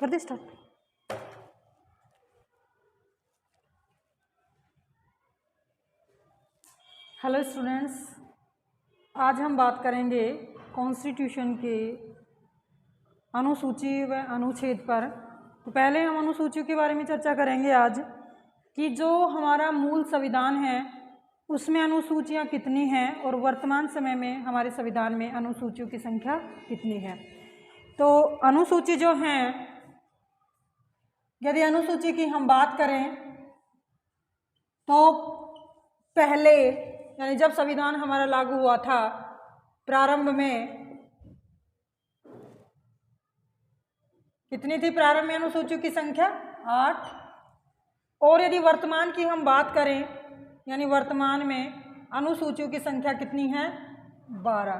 कर they start. Hello students, आज हम बात करेंगे कॉन्स्टिट्यूशन के अनुसूची व अनुच्छेद पर। तो पहले हम अनुसूचियों के बारे में चर्चा करेंगे आज कि जो हमारा मूल संविधान है उसमें अनुसूचियाँ कितनी हैं और वर्तमान समय में हमारे संविधान में अनुसूचियों की संख्या कितनी है। तो अनुसूची जो हैं, यदि अनुसूची की हम बात करें तो पहले यानी जब संविधान हमारा लागू हुआ था प्रारंभ में कितनी थी? प्रारंभ में अनुसूचियों की संख्या 8। और यदि वर्तमान की हम बात करें यानी वर्तमान में अनुसूचियों की संख्या कितनी है? 12।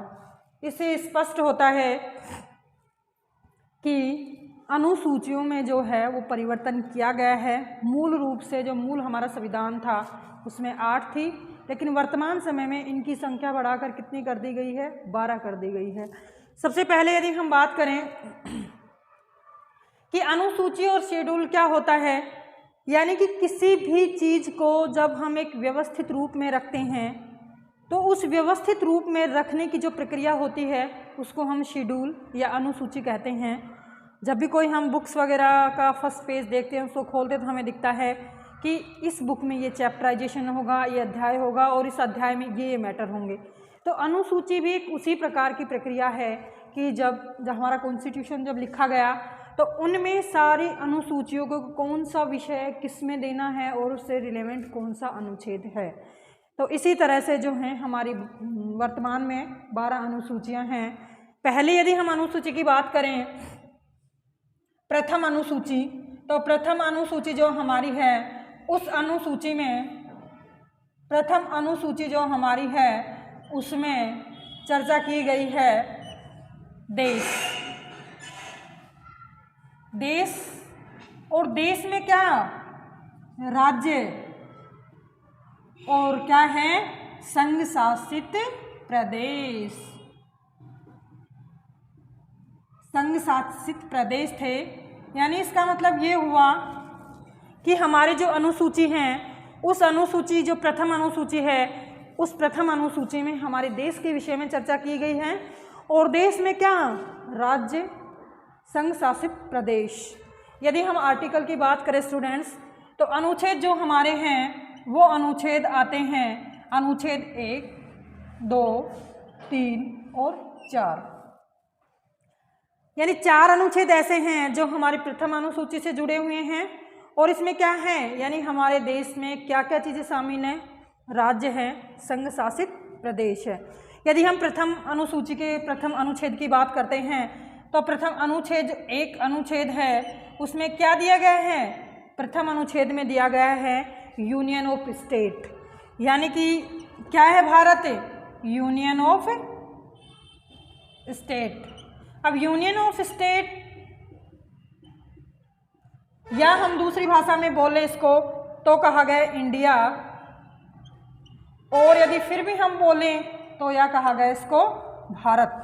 इससे स्पष्ट होता है कि अनुसूचियों में जो है वो परिवर्तन किया गया है। मूल रूप से जो मूल हमारा संविधान था उसमें 8 थी, लेकिन वर्तमान समय में इनकी संख्या बढ़ाकर कितनी कर दी गई है? 12 कर दी गई है। सबसे पहले यदि हम बात करें कि अनुसूची और शेड्यूल क्या होता है, यानी कि किसी भी चीज़ को जब हम एक व्यवस्थित रूप में रखते हैं तो उस व्यवस्थित रूप में रखने की जो प्रक्रिया होती है उसको हम शेड्यूल या अनुसूची कहते हैं। जब भी कोई हम बुक्स वगैरह का फर्स्ट पेज देखते हैं, उसको खोलते तो हमें दिखता है कि इस बुक में ये चैप्टराइजेशन होगा, ये अध्याय होगा और इस अध्याय में ये मैटर होंगे। तो अनुसूची भी एक उसी प्रकार की प्रक्रिया है कि जब हमारा कॉन्स्टिट्यूशन जब लिखा गया तो उनमें सारी अनुसूचियों को कौन सा विषय किस में देना है और उससे रिलेवेंट कौन सा अनुच्छेद है। तो इसी तरह से जो है हमारी वर्तमान में 12 अनुसूचियां हैं। पहले यदि हम अनुसूची की बात करें प्रथम अनुसूची, तो प्रथम अनुसूची जो हमारी है उस अनुसूची में प्रथम अनुसूची जो हमारी है उसमें चर्चा की गई है देश और देश में क्या? राज्य और क्या है? संघ शासित प्रदेश। संघ शासित प्रदेश थे, यानी इसका मतलब ये हुआ कि हमारे जो अनुसूची हैं उस अनुसूची जो प्रथम अनुसूची है उस प्रथम अनुसूची में हमारे देश के विषय में चर्चा की गई है। और देश में क्या? राज्य, संघ शासित प्रदेश। यदि हम आर्टिकल की बात करें स्टूडेंट्स, तो अनुच्छेद जो हमारे हैं वो अनुच्छेद आते हैं अनुच्छेद 1, 2, 3 और 4। यानी 4 अनुच्छेद ऐसे हैं जो हमारी प्रथम अनुसूची से जुड़े हुए हैं। और इसमें क्या है, यानी हमारे देश में क्या क्या चीज़ें शामिल हैं? राज्य है, संघ शासित प्रदेश है। यदि हम प्रथम अनुसूची के प्रथम अनुच्छेद की बात करते हैं तो प्रथम अनुच्छेद 1 अनुच्छेद है, उसमें क्या दिया गया है? प्रथम अनुच्छेद में दिया गया है यूनियन ऑफ स्टेट, यानी कि क्या है भारत? Union of state. अब यूनियन ऑफ स्टेट, या हम दूसरी भाषा में बोले इसको तो कहा गया इंडिया, और यदि फिर भी हम बोलें तो या कहा गया इसको भारत।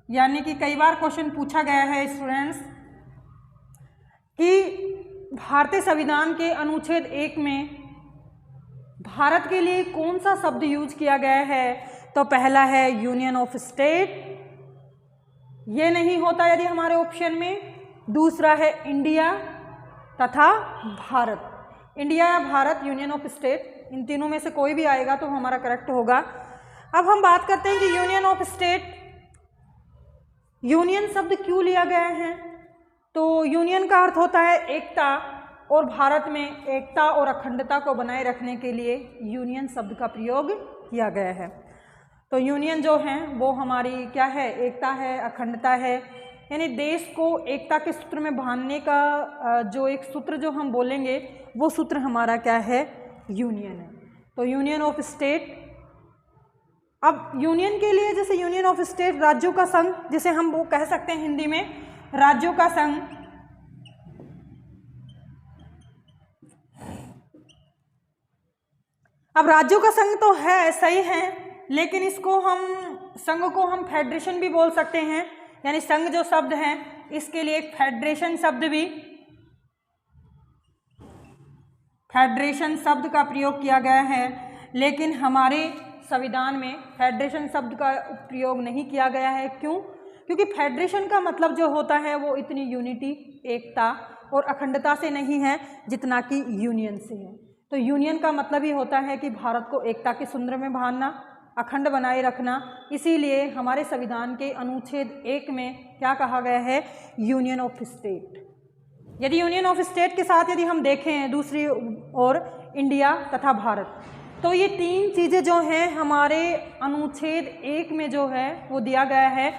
यानी कि कई बार क्वेश्चन पूछा गया है स्टूडेंट्स कि भारतीय संविधान के अनुच्छेद 1 में भारत के लिए कौन सा शब्द यूज किया गया है? तो पहला है यूनियन ऑफ स्टेट, ये नहीं होता यदि हमारे ऑप्शन में। दूसरा है इंडिया तथा भारत। इंडिया या भारत, यूनियन ऑफ स्टेट, इन तीनों में से कोई भी आएगा तो हमारा करेक्ट होगा। अब हम बात करते हैं कि यूनियन ऑफ स्टेट, यूनियन शब्द क्यों लिया गया है? तो यूनियन का अर्थ होता है एकता, और भारत में एकता और अखंडता को बनाए रखने के लिए यूनियन शब्द का प्रयोग किया गया है। तो यूनियन जो है वो हमारी क्या है? एकता है, अखंडता है, यानी देश को एकता के सूत्र में बांधने का जो एक सूत्र जो हम बोलेंगे वो सूत्र हमारा क्या है? यूनियन है। तो यूनियन ऑफ स्टेट। अब यूनियन के लिए जैसे यूनियन ऑफ स्टेट, राज्यों का संघ, जिसे हम वो कह सकते हैं हिंदी में राज्यों का संघ। अब राज्यों का संघ तो है, सही है, लेकिन इसको हम संघ को हम फेडरेशन भी बोल सकते हैं, यानी संघ जो शब्द है इसके लिए एक फेडरेशन शब्द का प्रयोग किया गया है, लेकिन हमारे संविधान में फेडरेशन शब्द का प्रयोग नहीं किया गया है। क्यों? क्योंकि फेडरेशन का मतलब जो होता है वो इतनी यूनिटी, एकता और अखंडता से नहीं है जितना कि यूनियन से है। तो यूनियन का मतलब ही होता है कि भारत को एकता के सूत्र में बांधना, अखंड बनाए रखना। इसीलिए हमारे संविधान के अनुच्छेद 1 में क्या कहा गया है? Union of state. यदि यूनियन ऑफ स्टेट के साथ यदि हम देखें दूसरी ओर इंडिया तथा भारत, तो ये तीन चीज़ें जो हैं हमारे अनुच्छेद 1 में जो है वो दिया गया है।